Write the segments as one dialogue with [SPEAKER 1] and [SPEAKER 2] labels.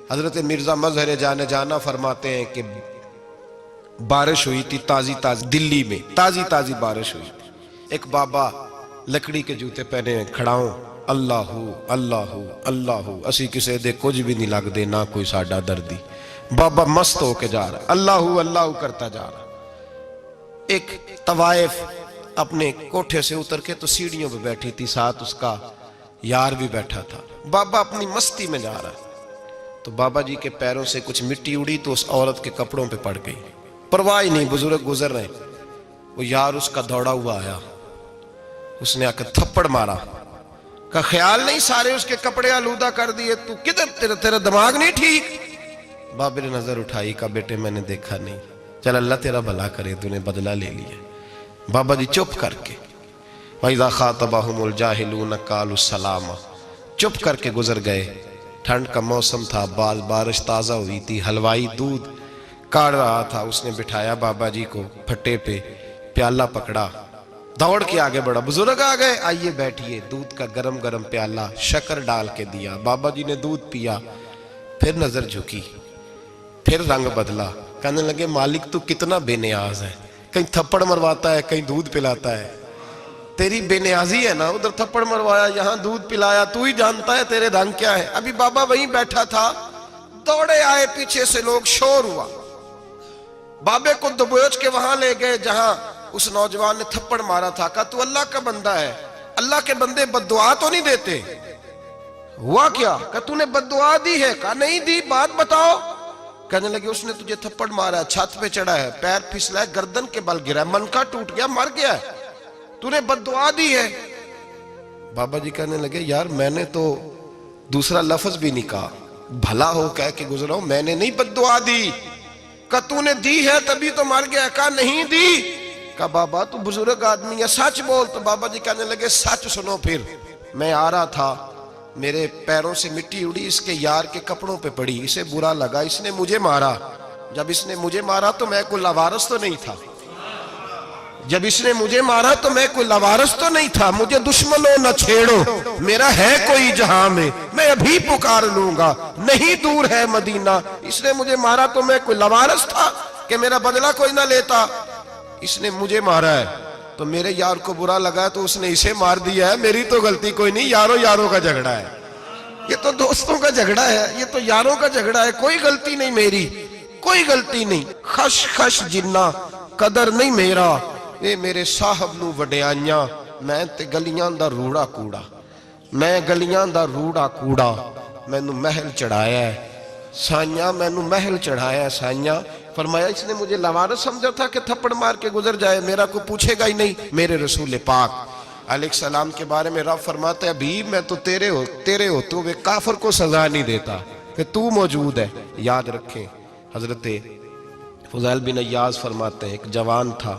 [SPEAKER 1] حضرت مرزا مظہر جانے جانا فرماتے ہیں کہ بارش ہوئی تھی تازی تازی دلی میں، تازی تازی بارش ہوئی تھی. ایک بابا لکڑی کے جوتے پہنے کھڑا ہوں، اللہ اللہ اللہ اسی کسے دے کچھ بھی نہیں لگ دے، نہ کوئی ساڈا دردی. بابا مست ہو کے جا رہا، اللہ اللہ کرتا جا رہا. ایک طوائف اپنے کوٹھے سے اتر کے تو سیڑھیوں پہ بیٹھی تھی، ساتھ اس کا یار بھی بیٹھا تھا. بابا اپنی مستی میں جا رہا تو بابا جی کے پیروں سے کچھ مٹی اڑی تو اس عورت کے کپڑوں پہ پڑ گئی. پرواہ ہی نہیں، بزرگ گزر رہے. وہ یار اس کا دوڑا ہوا آیا، اس نے آ کے تھپڑ مارا. کا خیال نہیں سارے اس کے کپڑے آلودہ کر دیے، تو کدھر تیرا دماغ نہیں ٹھیک؟ بابے نے نظر اٹھائی، کہا بیٹے میں نے دیکھا نہیں، چل اللہ تیرا بھلا کرے، تو نے بدلہ لے لیا. بابا جی چپ کر کے وَإِذَا خَاطَبَهُمُ الْجَاهِلُونَ قَالُوا السَّلَامَ چپ کر کے گزر گئے. ٹھنڈ کا موسم تھا، بارش تازہ ہوئی تھی، حلوائی دودھ کاڑ رہا تھا. اس نے بٹھایا بابا جی کو پھٹے پہ، پیالہ پکڑا، دوڑ کے آگے بڑھا. بزرگ آ گئے، آئیے بیٹھیے. دودھ کا گرم گرم پیالہ شکر ڈال کے دیا. بابا جی نے دودھ پیا، پھر نظر جھکی، پھر رنگ بدلا. کہنے لگے مالک تو کتنا بے نیاز ہے، کہیں تھپڑ مرواتا ہے، کہیں دودھ پلاتا ہے. تیری بے نیازی ہے نا، ادھر تھپڑ مروایا، یہاں دودھ پلایا، تو ہی جانتا ہے تیرے رنگ کیا ہے. ابھی بابا وہیں بیٹھا تھا، دوڑے آئے پیچھے سے لوگ، شور ہوا. بابے کو دبوچ کے وہاں لے گئے جہاں اس نوجوان نے تھپڑ مارا تھا. کہا تو اللہ کا بندہ ہے، اللہ کے بندے بد دعا تو نہیں دیتے. ہوا کیا؟ کہا تو نے بد دعا دی ہے؟ کہا نہیں دی، بات بتاؤ. کہنے لگے اس نے تجھے تھپڑ مارا ہے، چھت پہ چڑھا ہے، پیر پھسلا ہے، گردن کے بل گرا ہے، منکا ٹوٹ گیا، مر گیا ہے، تو نے بد دعا دی ہے. بابا جی کہنے لگے یار میں نے تو دوسرا لفظ بھی نہیں کہا، بھلا ہو کہہ کے گزرا ہوں، میں نے نہیں بد دعا دی. کہا تو نے دی ہے تبھی تو مر گیا. کہا نہیں دی. کہا بابا تو بزرگ آدمی ہے، سچ بول. تو بابا جی کہنے لگے سچ سنو. پھر میں آ رہا تھا، میرے پیروں سے مٹی اڑی، اس کے یار کے کپڑوں پہ پڑی، اسے برا لگا، اس نے مجھے مارا. جب اس نے مجھے مارا تو میں کوئی لاوارث تو نہیں تھا، جب اس نے مجھے مارا تو میں کوئی لاوارث تو نہیں تھا. مجھے دشمنوں نہ چھیڑو، میرا ہے کوئی جہاں میں ابھی پکار لوں گا، نہیں دور ہے مدینہ. اس نے مجھے مارا تو میں کوئی لاوارث تھا کہ میرا بدلہ کوئی نہ لیتا. اس نے مجھے مارا ہے تو میرے یار کو برا لگا تو اس نے اسے مار دیا ہے، میری تو غلطی کوئی نہیں. یاروں کا جھگڑا ہے، یہ تو دوستوں کا جھگڑا ہے، یہ تو یاروں کا جھگڑا ہے، کوئی غلطی نہیں میری، کوئی غلطی نہیں. خش خش جنہ قدر نہیں میرا، اے میرے صاحب نو وڈیاں، میں تے گلیاں دا روڑا کوڑا، میں گلیاں دا روڑا کوڑا. میں نو محل چڑھایا ہے سائیاں، میں نو محل چڑھایا ہے سائیاں. فرمایا اس نے مجھے لوارث سمجھا تھا کہ تھپڑ مار کے گزر جائے، میرا کو پوچھے گا ہی نہیں. میرے رسول پاک علیہ السلام کے بارے میں رب فرماتا ہے ابھی میں تو تیرے ہوتے ہوئے کافر کو سزا نہیں دیتا کہ تو موجود ہے. یاد رکھیں حضرت فضیل بن عیاض فرماتے ہیں ایک جوان تھا،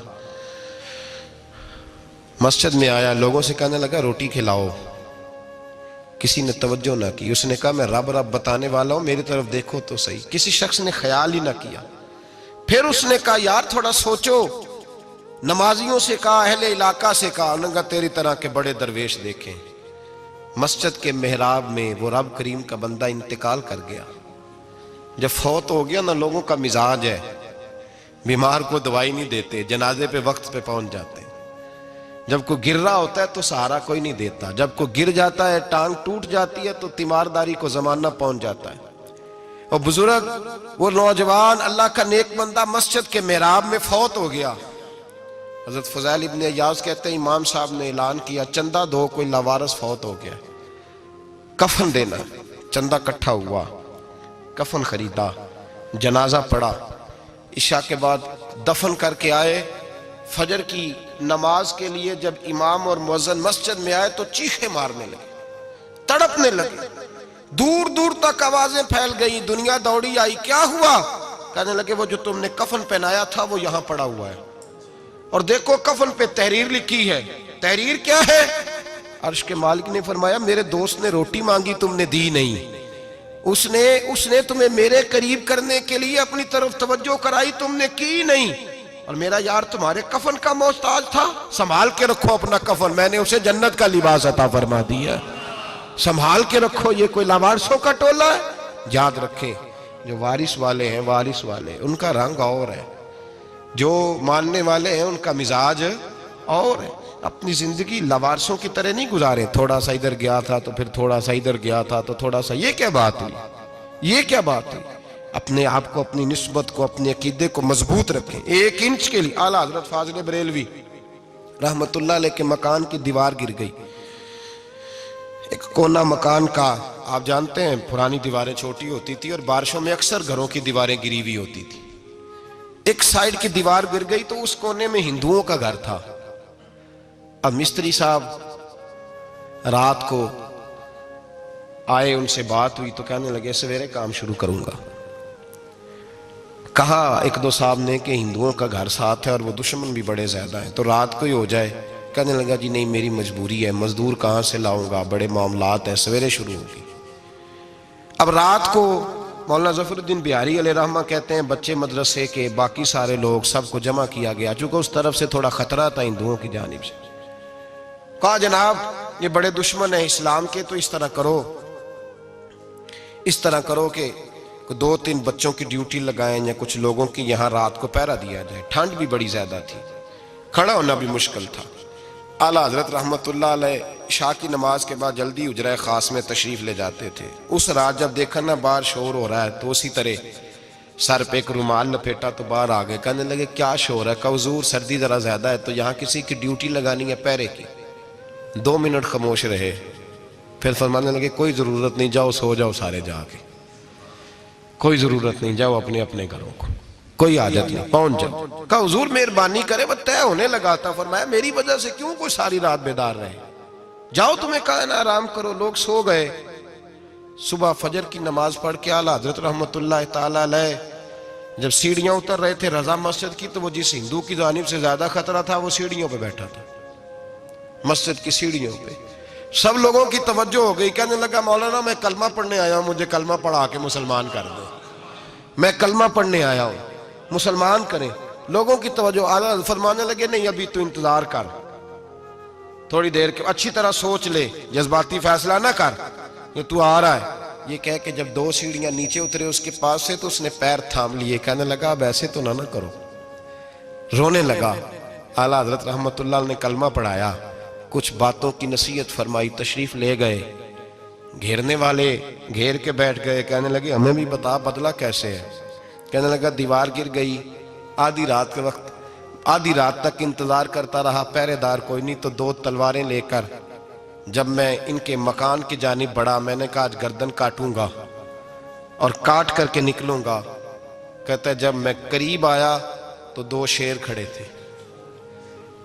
[SPEAKER 1] مسجد میں آیا، لوگوں سے کہنے لگا روٹی کھلاؤ. کسی نے توجہ نہ کی. اس نے کہا میں رب بتانے والا ہوں، میری طرف دیکھو تو صحیح. کسی شخص نے خیال ہی نہ کیا. پھر اس نے کہا یار تھوڑا سوچو. نمازیوں سے کہا، اہل علاقہ سے کہا، انہوں نے کہا تیری طرح کے بڑے درویش دیکھیں. مسجد کے محراب میں وہ رب کریم کا بندہ انتقال کر گیا. جب فوت ہو گیا نا، لوگوں کا مزاج ہے، بیمار کو دوائی نہیں دیتے، جنازے پہ وقت پہ پہنچ جاتے. جب کوئی گر رہا ہوتا ہے تو سہارا کوئی نہیں دیتا، جب کوئی گر جاتا ہے، ٹانگ ٹوٹ جاتی ہے تو تیمارداری کو زمانہ پہنچ جاتا ہے. اور بزرگ وہ نوجوان اللہ کا نیک بندہ مسجد کے محراب میں فوت ہو گیا. حضرت فضیل ابن عیاض کہتے ہیں امام صاحب نے اعلان کیا چندہ دو، کوئی لاوارث فوت ہو گیا، کفن دینا. چندہ کٹھا ہوا، کفن خریدا، جنازہ پڑا. عشاء کے بعد دفن کر کے آئے. فجر کی نماز کے لیے جب امام اور مؤذن مسجد میں آئے تو چیخیں مارنے لگے، تڑپنے لگے. دور دور تک آوازیں پھیل گئی، دنیا دوڑی آئی. کیا ہوا؟ کہنے لگے وہ جو تم نے کفن پہنایا تھا وہ یہاں پڑا ہوا ہے، اور دیکھو کفن پہ تحریر لکھی ہے. تحریر کیا ہے؟ عرش کے مالک نے فرمایا میرے دوست نے روٹی مانگی تم نے دی نہیں، اس نے تمہیں میرے قریب کرنے کے لیے اپنی طرف توجہ کرائی، تم نے کی نہیں. اور میرا یار تمہارے کفن کا محتاج تھا، سنبھال کے رکھو اپنا کفن، میں نے اسے جنت کا لباس عطا فرما دیا، سنبھال کے رکھو. یہ کوئی لاوارثوں کا ٹولہ ہے؟ یاد رکھیں جو وارث والے ہیں، وارث والے ان کا رنگ اور ہے، جو ماننے والے ہیں ان کا مزاج اور ہے۔ اپنی زندگی لوارثوں کی طرح نہیں گزاریں، تھوڑا سا ادھر گیا تھا تو پھر تھوڑا سا ادھر گیا تھا تو تھوڑا سا، یہ کیا بات ہوئی، یہ کیا بات ہوئی؟ اپنے آپ کو، اپنی نسبت کو، اپنے عقیدے کو مضبوط رکھیں۔ 1 انچ کے لیے اعلیٰ حضرت فاضل بریلوی رحمت اللہ علیہ کے مکان کی دیوار گر گئی، ایک کونا مکان کا، آپ جانتے ہیں پرانی دیواریں چھوٹی ہوتی تھی اور بارشوں میں اکثر گھروں کی دیواریں گری ہوئی ہوتی تھی، ایک سائیڈ کی دیوار گر گئی تو اس کونے میں ہندوؤں کا گھر تھا۔ اب مستری صاحب رات کو آئے، ان سے بات ہوئی تو کہنے لگے سویرے کام شروع کروں گا۔ کہا 1-2 صاحب نے کہ ہندوؤں کا گھر ساتھ ہے اور وہ دشمن بھی بڑے زیادہ ہیں، تو رات کو ہی ہو جائے۔ کہنے لگا جی نہیں، میری مجبوری ہے، مزدور کہاں سے لاؤں گا، بڑے معاملات ہیں، سویرے شروع ہوگی۔ اب رات کو مولانا ظفر الدین بہاری علیہ رحمہ کہتے ہیں بچے مدرسے کے، باقی سارے لوگ، سب کو جمع کیا گیا، چونکہ اس طرف سے تھوڑا خطرہ تھا ہندوؤں کی جانب سے۔ کہا جناب یہ بڑے دشمن ہیں اسلام کے، تو اس طرح کرو کہ 2-3 بچوں کی ڈیوٹی لگائیں یا کچھ لوگوں کی یہاں رات کو پہرا دیا جائے۔ ٹھنڈ بھی بڑی زیادہ تھی، کھڑا ہونا بھی مشکل تھا۔ اعلیٰ حضرت رحمت اللہ علیہ عشاء کی نماز کے بعد جلدی حجرہ خاص میں تشریف لے جاتے تھے۔ اس رات جب دیکھا نا باہر شور ہو رہا ہے تو اسی طرح سر پہ ایک رومال لپیٹا تو باہر آ گئے، کہنے لگے کیا شور ہے؟ کہا حضور سردی ذرا زیادہ ہے تو یہاں کسی کی ڈیوٹی لگانی ہے پہرے کی۔ 2 منٹ خاموش رہے، پھر فرمانے لگے کوئی ضرورت نہیں، جاؤ سو جاؤ سارے جا کے، کوئی ضرورت نہیں، جاؤ اپنے اپنے گھروں کو، کوئی حاجت نہیں، پہنچ جاؤ۔ کہا حضور مہربانی کرے، وہ طے ہونے لگا تھا۔ فرمایا میری وجہ سے کیوں کوئی ساری رات بیدار رہے، جاؤ تمہیں کہا نا آرام کرو۔ لوگ سو گئے۔ صبح فجر کی نماز پڑھ کے اعلیٰ حضرت رحمت اللہ تعالی علیہ جب سیڑھیاں اتر رہے تھے رضا مسجد کی، تو وہ جس ہندو کی جانب سے زیادہ خطرہ تھا وہ سیڑھیوں پہ بیٹھا تھا، مسجد کی سیڑھیوں پہ۔ سب لوگوں کی توجہ ہو گئی، کہنے لگا مولانا میں کلمہ پڑھنے آیا ہوں، مجھے کلمہ پڑھا کے مسلمان کر دو، میں کلمہ پڑھنے آیا ہوں، مسلمان کریں۔ لوگوں کی توجہ، اعلیٰ فرمانے لگے نہیں ابھی تو انتظار کر، تھوڑی دیر کے اچھی طرح سوچ لے، جذباتی فیصلہ نہ کر، یہ تو آ رہا ہے۔ یہ کہہ کے جب 2 سیڑھیاں نیچے اترے اس کے پاس سے تو اس نے پیر تھام لیے، کہنے لگا اب ایسے تو نہ کرو، رونے لگا۔ اعلیٰ حضرت رحمت اللہ نے کلمہ پڑھایا، کچھ باتوں کی نصیحت فرمائی، تشریف لے گئے۔ گھیرنے والے گھیر کے بیٹھ گئے، کہنے لگے ہمیں بھی بتا بدلہ کیسے ہے۔ کہنے لگا دیوار گر گئی، آدھی رات کے وقت، آدھی رات تک انتظار کرتا رہا، پہرے دار کوئی نہیں، تو 2 تلواریں لے کر جب میں ان کے مکان کی جانب بڑھا، میں نے کہا آج گردن کاٹوں گا اور کاٹ کر کے نکلوں گا۔ کہتا ہے جب میں قریب آیا تو 2 شیر کھڑے تھے،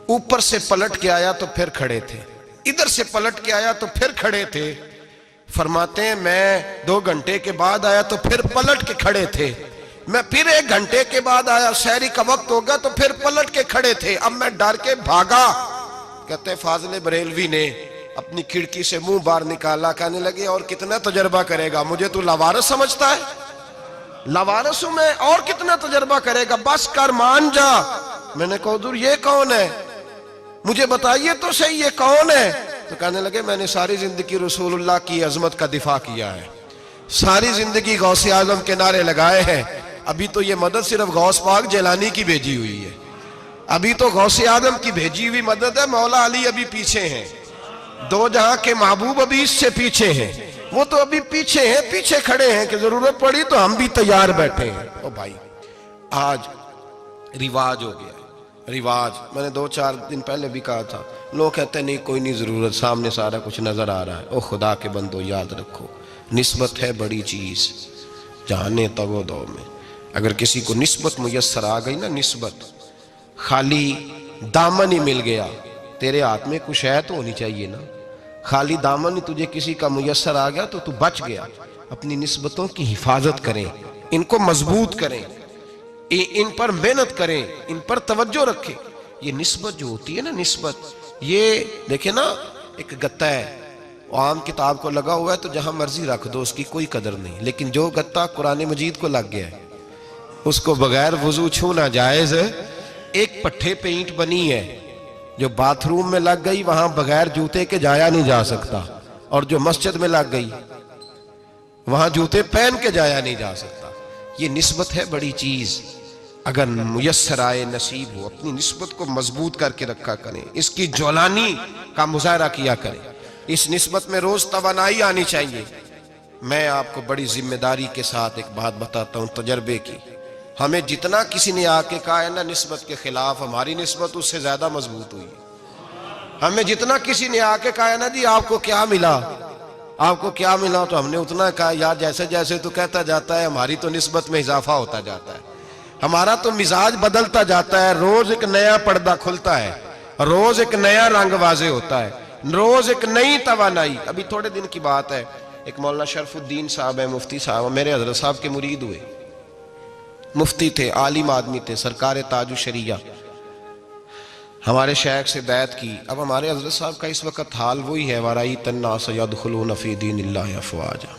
[SPEAKER 1] اوپر سے پلٹ کے آیا تو پھر کھڑے تھے، ادھر سے پلٹ کے آیا تو پھر کھڑے تھے۔ فرماتے ہیں میں 2 گھنٹے کے بعد آیا تو پھر پلٹ کے کھڑے تھے، میں پھر 1 گھنٹے کے بعد آیا، سحری کا وقت ہوگا تو پھر پلٹ کے کھڑے تھے، اب میں ڈر کے بھاگا۔ کہتے ہیں فاضل بریلوی نے اپنی کھڑکی سے منہ باہر نکالا، کہنے لگے اور کتنا تجربہ کرے گا، مجھے تو لاوارث سمجھتا ہے، لاوارث ہوں میں، اور کتنا تجربہ کرے گا، بس کر مان جا۔ میں نے کہا حضور یہ کون ہے، مجھے بتائیے تو صحیح یہ کون ہے۔ تو کہنے لگے میں نے ساری زندگی رسول اللہ کی عظمت کا دفاع کیا ہے، ساری زندگی غوث اعظم کے نعرے لگائے ہیں، ابھی تو یہ مدد صرف غوث پاک جیلانی کی بھیجی ہوئی ہے، ابھی تو غوث اعظم کی بھیجی ہوئی مدد ہے، مولا علی ابھی پیچھے ہیں، 2 جہاں کے محبوب ابھی اس سے پیچھے ہیں، وہ تو ابھی پیچھے ہیں، پیچھے کھڑے ہیں کہ ضرورت پڑی تو ہم بھی تیار بیٹھے ہیں۔ او بھائی آج رواج ہو گیا، رواج، میں نے 2-4 دن پہلے بھی کہا تھا، لوگ کہتے ہیں نہیں کوئی نہیں ضرورت، سامنے سارا کچھ نظر آ رہا ہے۔ او خدا کے بندو یاد رکھو، نسبت ہے بڑی چیز، جانے تو دو میں اگر کسی کو نسبت میسر آ گئی نا، نسبت، خالی دامن ہی مل گیا، تیرے ہاتھ میں کچھ ہے تو ہونی چاہیے نا، خالی دامن ہی تجھے کسی کا میسر آ گیا تو بچ گیا۔ اپنی نسبتوں کی حفاظت کریں، ان کو مضبوط کریں، ان پر محنت کریں، ان پر توجہ رکھیں۔ یہ نسبت جو ہوتی ہے نا، نسبت، یہ دیکھیں نا ایک گتہ ہے، عام کتاب کو لگا ہوا ہے تو جہاں مرضی رکھ دو، اس کی کوئی قدر نہیں، لیکن جو گتہ قرآن مجید کو لگ گیا ہے اس کو بغیر وضو چھونا جائز ہے۔ ایک پٹھے پہ اینٹ بنی ہے، جو باتھ روم میں لگ گئی وہاں بغیر جوتے کے جایا نہیں جا سکتا، اور جو مسجد میں لگ گئی وہاں جوتے پہن کے جایا نہیں جا سکتا. یہ نسبت ہے بڑی چیز. اگر میسر آئے نصیب ہو اپنی نسبت کو مضبوط کر کے رکھا کریں, اس کی جولانی کا مظاہرہ کیا کریں. اس نسبت میں روز توانائی آنی چاہیے. میں آپ کو بڑی ذمہ داری کے ساتھ ایک بات بتاتا ہوں تجربے کی. ہمیں جتنا کسی نے آ کے کہا ہے نا نسبت کے خلاف, ہماری نسبت اس سے زیادہ مضبوط ہوئی. ہمیں جتنا کسی نے آ کے کہا ہے نا جی آپ کو کیا ملا, آپ کو کیا ملا, تو ہم نے اتنا کہا یار جیسے جیسے تو کہتا جاتا ہے ہماری تو نسبت میں اضافہ ہوتا جاتا ہے, ہمارا تو مزاج بدلتا جاتا ہے. روز ایک نیا پردہ کھلتا ہے, روز ایک نیا رنگ واضح ہوتا ہے, روز ایک نئی توانائی. ابھی تھوڑے دن کی بات ہے, ایک مولانا شرف الدین صاحب ہے, مفتی صاحب, میرے حضرت صاحب کے مرید ہوئے. مفتی تھے, عالم آدمی تھے, سرکار تاج الشریعہ, ہمارے شیخ سے بیعت کی. اب ہمارے حضرت صاحب کا اس وقت حال وہی ہے وَرَأَيْتَ النَّاسَ يَدْخُلُونَ فِي دِينِ اللَّهِ أَفْوَاجًا.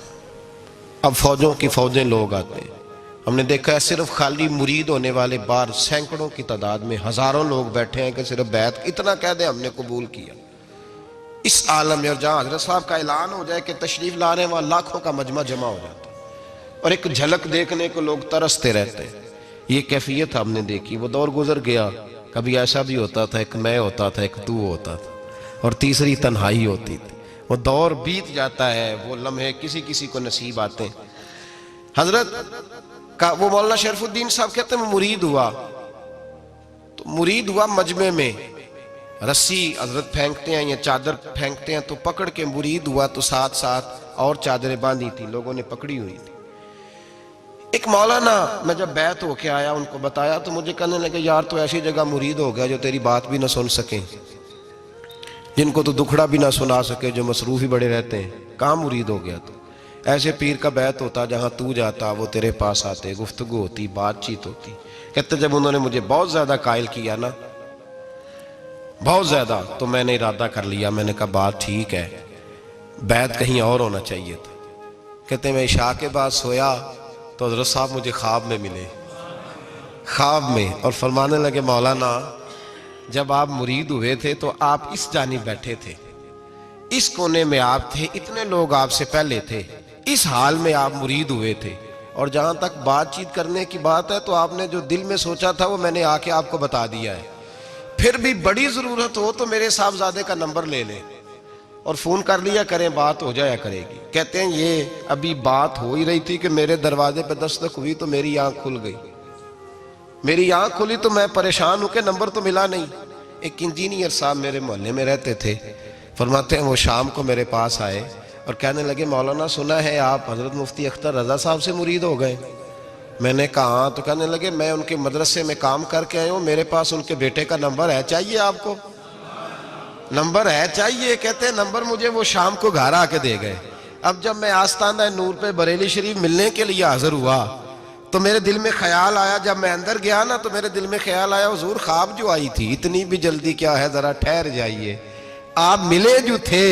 [SPEAKER 1] اب فوجوں کی فوجیں لوگ آتے ہیں. ہم نے دیکھا ہے صرف خالی مرید ہونے والے باہر سینکڑوں کی تعداد میں ہزاروں لوگ بیٹھے ہیں کہ صرف بیعت اتنا کہہ دیں ہم نے قبول کیا. اس عالم میں اور جہاں حضرت صاحب کا اعلان ہو جائے کہ تشریف لا رہے ہیں وہاں لاکھوں کا مجمع جمع ہو جاتا ہے اور ایک جھلک دیکھنے کو لوگ ترستے رہتے ہیں. یہ کیفیت ہم نے دیکھی. وہ دور گزر گیا. کبھی ایسا بھی ہوتا تھا ایک میں ہوتا تھا, ایک تو ہوتا تھا, اور تیسری تنہائی ہوتی تھی. وہ دور بیت جاتا ہے, وہ لمحے کسی کسی کو نصیب آتے ہیں. حضرت کا وہ مولانا شرف الدین صاحب کہتے ہیں مرید ہوا, تو مرید ہوا مجمع میں, رسی حضرت پھینکتے ہیں یا چادر پھینکتے ہیں تو پکڑ کے مرید ہوا, تو ساتھ ساتھ اور چادریں باندھی تھی, لوگوں نے پکڑی ہوئی تھی. ایک مولانا, میں جب بیعت ہو کے آیا ان کو بتایا تو مجھے کہنے لگے یار تو ایسی جگہ مرید ہو گیا جو تیری بات بھی نہ سن سکیں, جن کو تو دکھڑا بھی نہ سنا سکے, جو مصروف ہی بڑے رہتے ہیں, کہاں مرید ہو گیا تو. ایسے پیر کا بیعت ہوتا جہاں تو جاتا وہ تیرے پاس آتے, گفتگو ہوتی, بات چیت ہوتی. کہتے جب انہوں نے مجھے بہت زیادہ قائل کیا نا, بہت زیادہ, تو میں نے ارادہ کر لیا. میں نے کہا بات ٹھیک ہے, بیعت کہیں اور ہونا چاہیے تھا. کہتے میں عشاء کے بعد سویا تو حضرت صاحب مجھے خواب میں ملے, خواب میں, اور فرمانے لگے مولانا جب آپ مرید ہوئے تھے تو آپ اس جانب بیٹھے تھے, اس کونے میں آپ تھے, اتنے لوگ آپ سے پہلے تھے, اس حال میں آپ مرید ہوئے تھے, اور جہاں تک بات چیت کرنے کی بات ہے تو آپ نے جو دل میں سوچا تھا وہ میں نے آ کے آپ کو بتا دیا ہے. پھر بھی بڑی ضرورت ہو تو میرے صاحبزادے کا نمبر لے لیں اور فون کر لیا کریں, بات ہو جایا کرے گی. کہتے ہیں یہ ابھی بات ہو ہی رہی تھی کہ میرے دروازے پہ دستک ہوئی تو میری آنکھ کھل گئی. میری آنکھ کھلی تو میں پریشان ہوں کہ نمبر تو ملا نہیں. ایک انجینئر صاحب میرے محلے میں رہتے تھے, فرماتے ہیں وہ شام کو میرے پاس آئے اور کہنے لگے مولانا سنا ہے آپ حضرت مفتی اختر رضا صاحب سے مرید ہو گئے. میں نے کہا ہاں. تو کہنے لگے میں ان کے مدرسے میں کام کر کے آئے ہوں, میرے پاس ان کے بیٹے کا نمبر ہے, چاہیے آپ کو؟ نمبر ہے چاہیے. کہتے ہیں نمبر مجھے وہ شام کو گھر آ کے دے گئے. اب جب میں آستانہ نور پہ بریلی شریف ملنے کے لیے حاضر ہوا تو میرے دل میں خیال آیا, جب میں اندر گیا نا تو میرے دل میں خیال آیا حضور خواب جو آئی تھی اتنی بھی جلدی کیا ہے, ذرا ٹھہر جائیے, آپ ملے جو تھے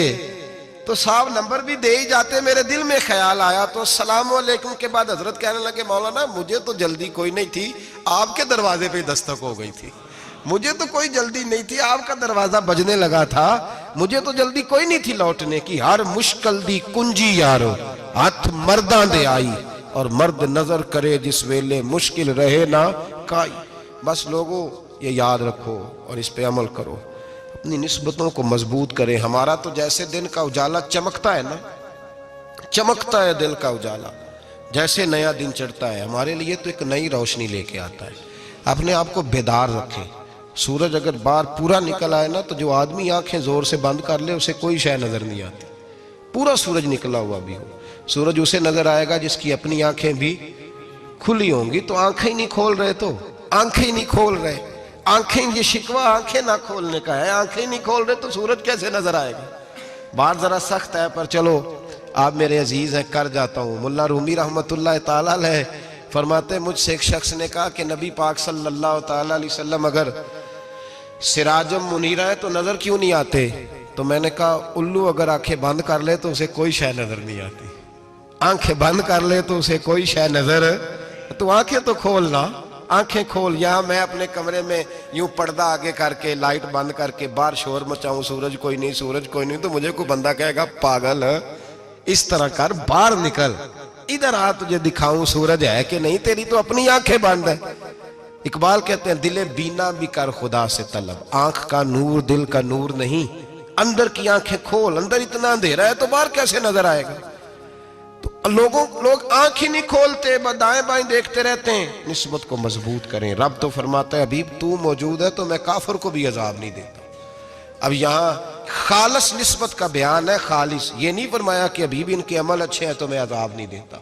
[SPEAKER 1] تو صاحب نمبر بھی دے ہی جاتے. میرے دل میں خیال آیا تو السلام علیکم کے بعد حضرت کہنے لگے مولانا مجھے تو جلدی کوئی نہیں تھی, آپ کے دروازے پہ دستک ہو گئی تھی, مجھے تو کوئی جلدی نہیں تھی, آپ کا دروازہ بجنے لگا تھا, مجھے تو جلدی کوئی نہیں تھی لوٹنے کی. ہر مشکل دی کنجی یارو ہاتھ مرداں دے آئی, اور مرد نظر کرے جس ویلے مشکل رہے نہ کائی. بس لوگوں یہ یاد رکھو اور اس پہ عمل کرو, اپنی نسبتوں کو مضبوط کریں. ہمارا تو جیسے دن کا اجالا چمکتا ہے نا, چمکتا ہے دل کا اجالا, جیسے نیا دن چڑھتا ہے ہمارے لیے تو ایک نئی روشنی لے کے آتا ہے. اپنے آپ کو بیدار رکھیں. سورج اگر باہر پورا نکل آئے نا تو جو آدمی آنکھیں زور سے بند کر لے اسے کوئی شے نظر نہیں آتی. پورا سورج نکلا ہوا بھی ہو, سورج اسے نظر آئے گا جس کی اپنی آنکھیں بھی کھلی ہوں گی. تو آنکھیں نہیں کھول رہے, تو آنکھیں نہیں کھول رہے, آنکھیں, یہ شکوہ آنکھیں نہ کھولنے کا ہے, آنکھیں نہیں کھول رہے تو سورج کیسے نظر آئے گا. بات ذرا سخت ہے پر چلو آپ میرے عزیز ہیں کر جاتا ہوں. ملا رومی رحمت اللہ تعالیٰ علیہ فرماتے مجھ سے ایک شخص نے کہا کہ نبی پاک صلی اللہ تعالیٰ علیہ وسلم اگر سراجم منیرہ ہے تو نظر کیوں نہیں آتے؟ تو میں نے کہا الو اگر آنکھیں بند کر لے تو اسے کوئی شے نظر نہیں آتی. آنکھیں بند کر لے تو اسے کوئی شے نظر, تو آنکھیں تو کھولنا, آنکھیں کھول. یہاں میں اپنے کمرے میں یوں پردہ آگے کر کے لائٹ بند کر کے باہر شور مچاؤں, سورج کوئی نہیں, سورج کوئی نہیں, تو مجھے کوئی بندہ کہے گا پاگل, اس طرح کر, باہر نکل, ادھر آ تجھے دکھاؤں سورج ہے کہ نہیں، تیری تو اپنی آنکھیں بند ہے۔ اقبال کہتے ہیں دل بینا بھی کر خدا سے طلب، آنکھ کا نور دل کا نور نہیں، اندر کی آنکھیں کھول، اندر اتنا اندھیرا ہے تو باہر کیسے نظر آئے گا؟ تو لوگ آنکھ ہی نہیں کھولتے، دائیں بائیں دیکھتے رہتے ہیں۔ نسبت کو مضبوط کریں۔ رب تو فرماتا ہے حبیب تو موجود ہے تو میں کافر کو بھی عذاب نہیں دیتا۔ اب یہاں خالص نسبت کا بیان ہے، خالص، یہ نہیں فرمایا کہ حبیب ان کے عمل اچھے ہیں تو میں عذاب نہیں دیتا،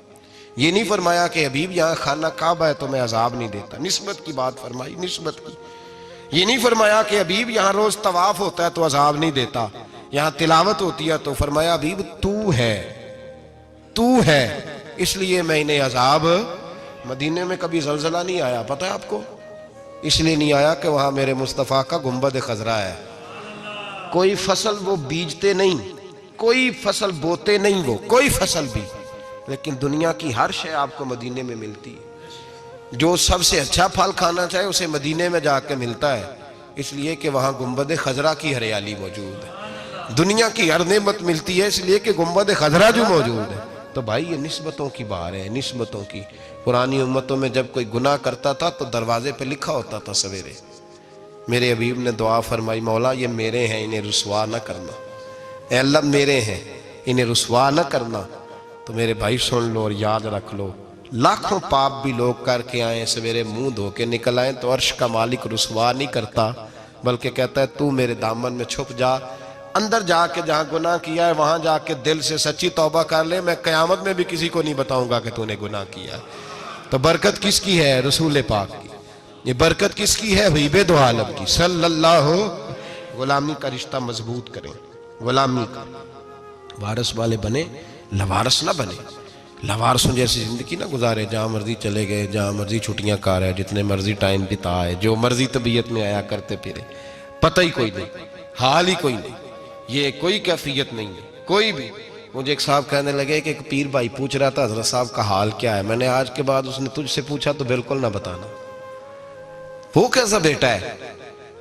[SPEAKER 1] یہ نہیں فرمایا کہ حبیب یہاں خانہ کعبہ ہے تو میں عذاب نہیں دیتا، نسبت کی بات فرمائی، نسبت کی۔ یہ نہیں فرمایا کہ حبیب یہاں روز طواف ہوتا ہے تو عذاب نہیں دیتا، یہاں تلاوت ہوتی ہے تو فرمایا حبیب تو ہے اس لیے میں انہیں عذاب۔ مدینے میں کبھی زلزلہ نہیں آیا، پتہ ہے آپ کو؟ اس لیے نہیں آیا کہ وہاں میرے مصطفیٰ کا گنبد خضرا ہے۔ کوئی فصل وہ بیجتے نہیں، کوئی فصل بوتے نہیں، وہ کوئی فصل بھی، لیکن دنیا کی ہر شے آپ کو مدینے میں ملتی ہے۔ جو سب سے اچھا پھل کھانا چاہے اسے مدینے میں جا کے ملتا ہے، اس لیے کہ وہاں گنبد خضرا کی ہریالی موجود ہے۔ دنیا کی ہر نعمت ملتی ہے اس لیے کہ گنبد خضرا جو موجود ہے۔ تو بھائی یہ نسبتوں کی بار ہے، نسبتوں کی۔ پرانی امتوں میں جب کوئی گناہ کرتا تھا تو دروازے پہ لکھا ہوتا تھا سویرے، میرے حبیب نے دعا فرمائی مولا یہ میرے ہیں انہیں رسوا نہ کرنا، اے اللہ میرے ہیں انہیں رسوا نہ کرنا۔ تو میرے بھائی سن لو اور یاد رکھ لو، لاکھوں پاپ بھی لوگ کر کے آئیں، سویرے منہ دھو کے نکل آئیں تو عرش کا مالک رسوا نہیں کرتا، بلکہ کہتا ہے تو میرے دامن میں چھپ جا، اندر جا کے جہاں گناہ کیا ہے وہاں جا کے دل سے سچی توبہ کر لے، میں قیامت میں بھی کسی کو نہیں بتاؤں گا کہ تو نے گناہ کیا ہے۔ تو برکت کس کی ہے؟ رسول پاک کی۔ یہ برکت کس کی ہے؟ حبیب دو عالم کی صلی اللہ۔ غلامی کا رشتہ مضبوط کریں، غلامی کا، وارث والے بنے، لوارث نہ بنے۔ لوارثوں جیسی زندگی نہ گزارے، جہاں مرضی چلے گئے، جہاں مرضی چھٹیاں کار ہے، جتنے مرضی ٹائم بتا ہے، جو مرضی طبیعت میں آیا کرتے پھرے، پتہ ہی کوئی نہیں، حال ہی کوئی نہیں، یہ کوئی کیفیت نہیں ہے کوئی بھی۔ مجھے ایک صاحب کہنے لگے کہ ایک پیر بھائی پوچھ رہا تھا حضرت صاحب کا حال کیا ہے، میں نے آج کے بعد اس نے تجھ سے پوچھا تو بالکل نہ بتانا۔ وہ کیسا بیٹا ہے،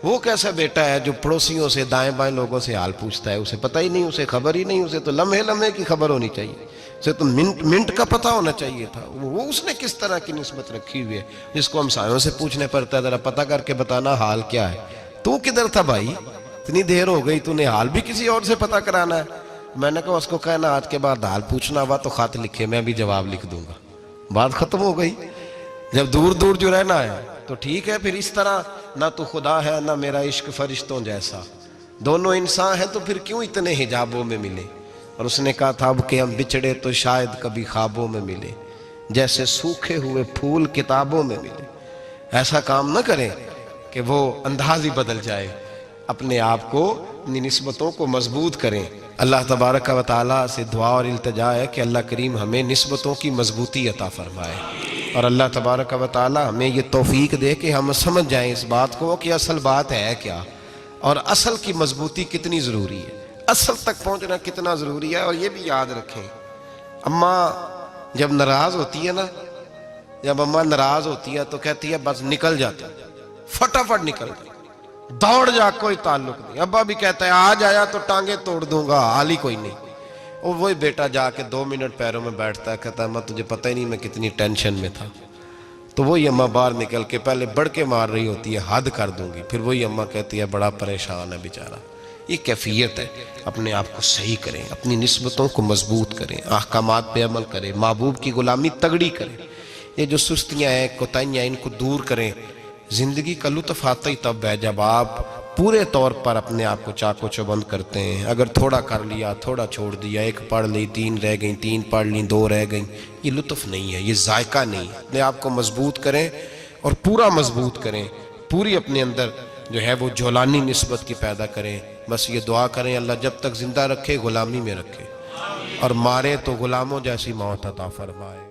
[SPEAKER 1] وہ کیسا بیٹا ہے جو پڑوسیوں سے دائیں بائیں لوگوں سے حال پوچھتا ہے، اسے پتہ ہی نہیں، اسے خبر ہی نہیں، اسے تو لمحے لمحے کی خبر ہونی چاہیے، اسے تو منٹ کا پتہ ہونا چاہیے تھا۔ وہ اس نے کس طرح کی نسبت رکھی ہوئی ہے جس کو ہم سایوں سے پوچھنے پڑتا ہے ذرا پتہ کر کے بتانا حال کیا ہے۔ تو کدھر تھا بھائی، اتنی دیر ہو گئی، تو نے حال بھی کسی اور سے پتہ کرانا ہے؟ میں نے کہا اس کو کہنا آج کے بعد حال پوچھنا ہوا تو خط لکھے، میں بھی جواب لکھ دوں گا، بات ختم ہو گئی۔ جب دور دور جو رہنا ہے تو ٹھیک ہے، پھر اس طرح نہ تو خدا ہے نہ میرا عشق فرشتوں جیسا، دونوں انسان ہیں تو پھر کیوں اتنے حجابوں میں ملے؟ اور اس نے کہا تھا اب کہ ہم بچھڑے تو شاید کبھی خوابوں میں ملے، جیسے سوکھے ہوئے پھول کتابوں میں ملے۔ ایسا کام نہ کریں کہ وہ انداز ہی بدل جائے، اپنے آپ کو، اپنی نسبتوں کو مضبوط کریں۔ اللہ تبارک و تعالیٰ سے دعا اور التجا ہے کہ اللہ کریم ہمیں نسبتوں کی مضبوطی عطا فرمائے، اور اللہ تبارک و تعالیٰ ہمیں یہ توفیق دے کہ ہم سمجھ جائیں اس بات کو کہ اصل بات ہے کیا، اور اصل کی مضبوطی کتنی ضروری ہے، اصل تک پہنچنا کتنا ضروری ہے۔ اور یہ بھی یاد رکھیں، اماں جب ناراض ہوتی ہے نا، جب اماں ناراض ہوتی ہے تو کہتی ہے بس نکل جاتا، فٹافٹ نکل جاتا، دوڑ جا، کوئی تعلق نہیں۔ ابا بھی کہتا ہے آج آیا تو ٹانگیں توڑ دوں گا، حال ہی کوئی نہیں۔ اور وہی بیٹا جا کے 2 منٹ پیروں میں بیٹھتا ہے، کہتا ہے اماں تجھے پتہ ہی نہیں میں کتنی ٹینشن میں تھا۔ تو وہی اماں باہر نکل کے پہلے بڑھ کے مار رہی ہوتی ہے حد کر دوں گی، پھر وہی اماں کہتی ہے بڑا پریشان ہے بیچارہ۔ یہ کیفیت ہے، اپنے آپ کو صحیح کریں، اپنی نسبتوں کو مضبوط کریں، احکامات پہ عمل کریں، محبوب کی غلامی تگڑی کریں۔ یہ جو سستیاں ہیں، کوتاہیاں ہیں، ان کو دور کریں۔ زندگی کا لطف آتا ہی تب ہے جب آپ پورے طور پر اپنے آپ کو چاق و چوبند کرتے ہیں۔ اگر تھوڑا کر لیا، تھوڑا چھوڑ دیا، 1 پڑھ لی، 3 رہ گئیں، 3 پڑھ لیں، 2 رہ گئیں، یہ لطف نہیں ہے، یہ ذائقہ نہیں ہے۔ اپنے آپ کو مضبوط کریں اور پورا مضبوط کریں، پوری اپنے اندر جو ہے وہ جولانی نسبت کی پیدا کریں۔ بس یہ دعا کریں اللہ جب تک زندہ رکھے غلامی میں رکھے، اور مارے تو غلاموں جیسی موت عطا فرمائے۔